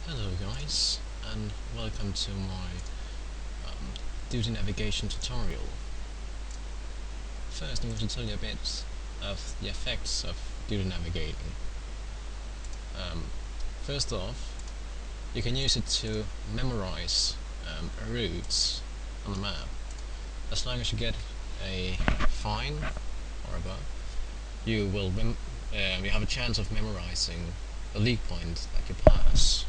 Hello guys, and welcome to my duty navigation tutorial. First I'm going to tell you a bit of the effects of duty navigating. First off, you can use it to memorize routes on the map. As long as you get a fine or above, you will you have a chance of memorizing the league point that you pass.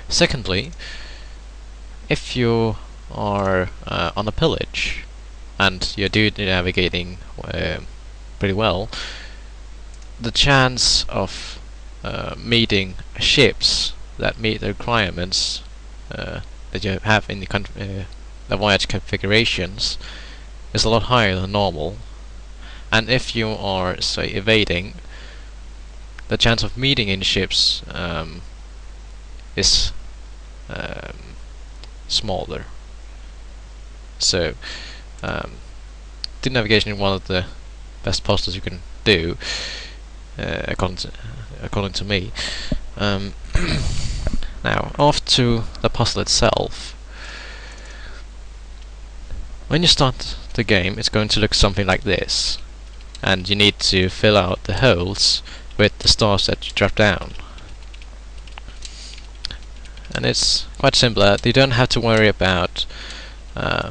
Secondly, if you are on a pillage and you're duty navigating pretty well, the chance of meeting ships that meet the requirements that you have in the voyage configurations is a lot higher than normal. And if you are, say, evading, the chance of meeting in ships is smaller. So, duty navigation is one of the best posters you can do, according to me. Now, off to the puzzle itself. When you start the game, it's going to look something like this, and you need to fill out the holes with the stars that you drop down. And it's quite simple. You don't have to worry about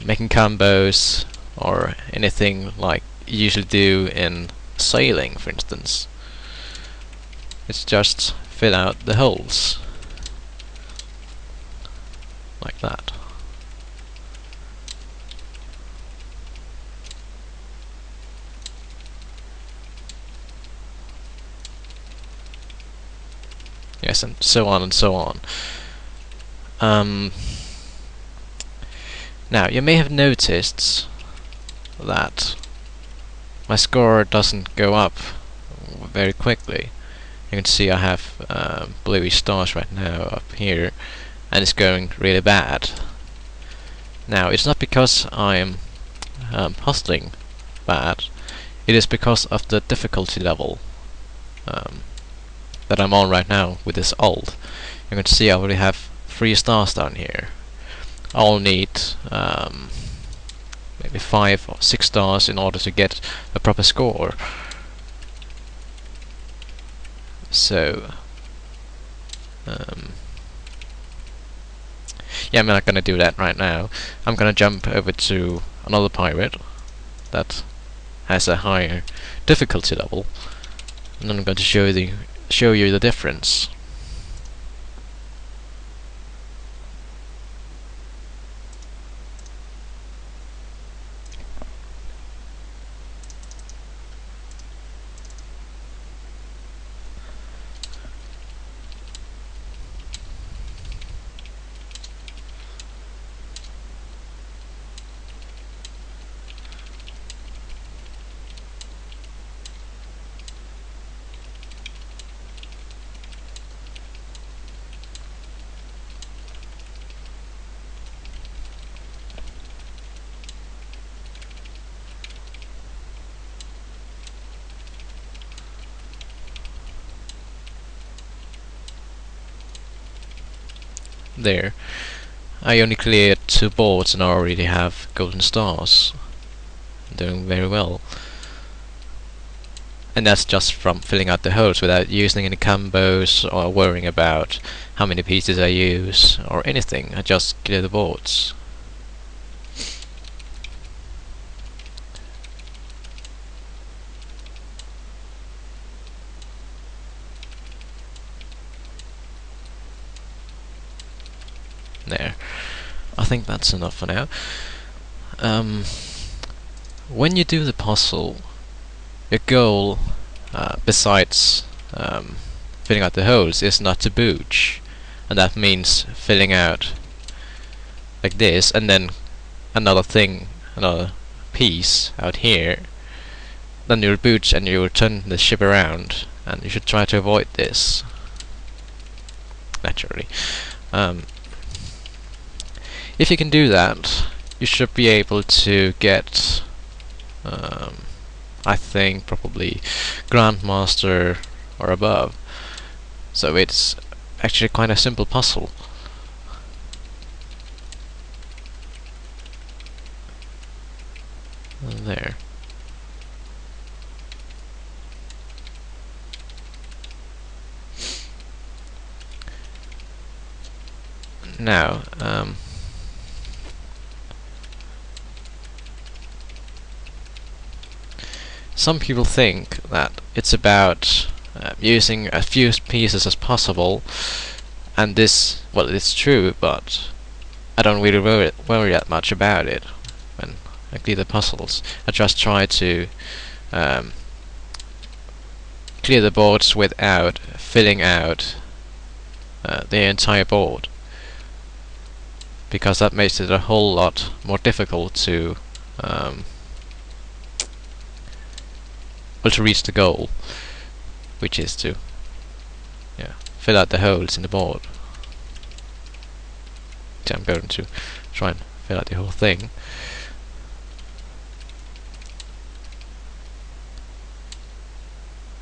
making combos or anything like you usually do in sailing, for instance. It's just fill out the holes like that. Yes, and so on and so on. Now, you may have noticed that my score doesn't go up very quickly. You can see I have bluey stars right now up here, and it's going really bad. Now, it's not because I'm hustling bad, it is because of the difficulty level that I'm on right now with this ult. You can see I already have 3 stars down here. I'll need maybe 5 or 6 stars in order to get a proper score. So yeah, I'm not gonna do that right now. I'm gonna jump over to another pirate that has a higher difficulty level, and I'm going to show you the difference. There, I only cleared 2 boards and I already have golden stars. I'm doing very well. And that's just from filling out the holes without using any combos or worrying about how many pieces I use or anything. I just clear the boards. There. I think that's enough for now. When you do the puzzle, your goal, besides filling out the holes, is not to booch, and that means filling out like this, and then another piece out here. Then you'll booch and you'll turn the ship around, and you should try to avoid this, naturally. If you can do that, you should be able to get I think probably Grandmaster or above. So it's actually quite a simple puzzle. There. Now, some people think that it's about using as few pieces as possible, and this, well, it's true, but I don't really worry that much about it when I clear the puzzles. I just try to clear the boards without filling out the entire board, because that makes it a whole lot more difficult to to reach the goal, which is to fill out the holes in the board. So I'm going to try and fill out the whole thing.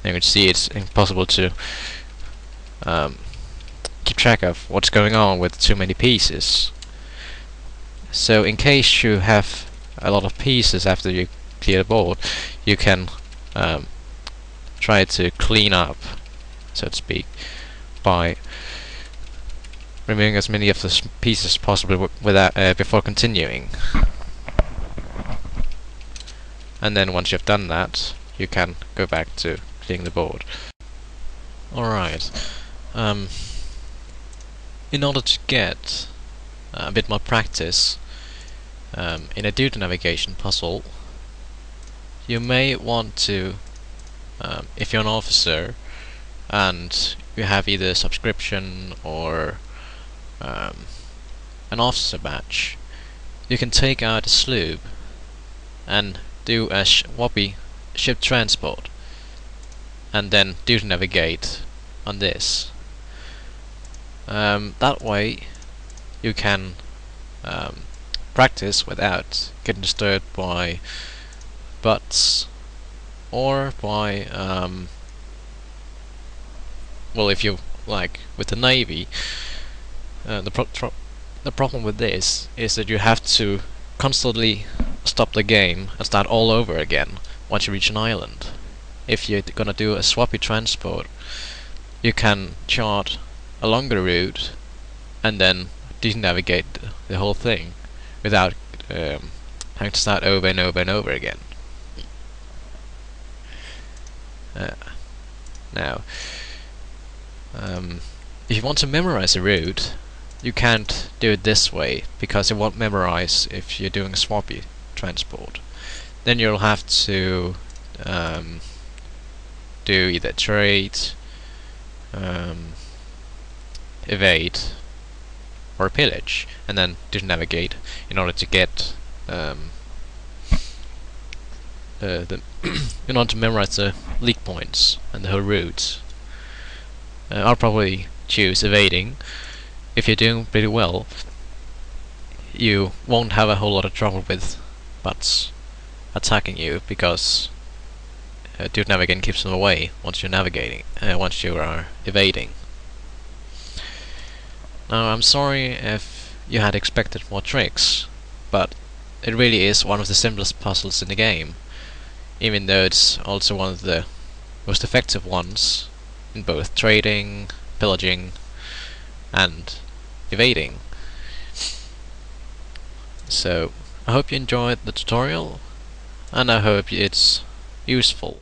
And you can see it's impossible to keep track of what's going on with too many pieces. So in case you have a lot of pieces after you clear the board, you can try to clean up, so to speak, by removing as many of the pieces as possible without before continuing. And then once you've done that, you can go back to clearing the board. Alright. In order to get a bit more practice in a duty navigation puzzle, you may want to, if you're an officer and you have either a subscription or an officer badge, you can take out a sloop and do a swappy ship transport, and then duty navigate on this. That way you can practice without getting disturbed by bots or by well, if you like with the Navy, the problem with this is that you have to constantly stop the game and start all over again once you reach an island. If you're gonna do a swappy transport, you can chart a longer route and then navigate the whole thing without having to start over and over and over again. Now, if you want to memorize a route, you can't do it this way, because it won't memorize if you're doing a swappy transport. Then you'll have to do either trade, evade, or pillage, and then navigate in order to get in order to memorize the leak points and the whole route. I'll probably choose evading. If you're doing pretty well, you won't have a whole lot of trouble with bots attacking you, because duty navigating keeps them away once you're navigating, once you are evading. Now, I'm sorry if you had expected more tricks, but it really is one of the simplest puzzles in the game, even though it's also one of the most effective ones in both trading, pillaging, and evading. So, I hope you enjoyed the tutorial, and I hope it's useful.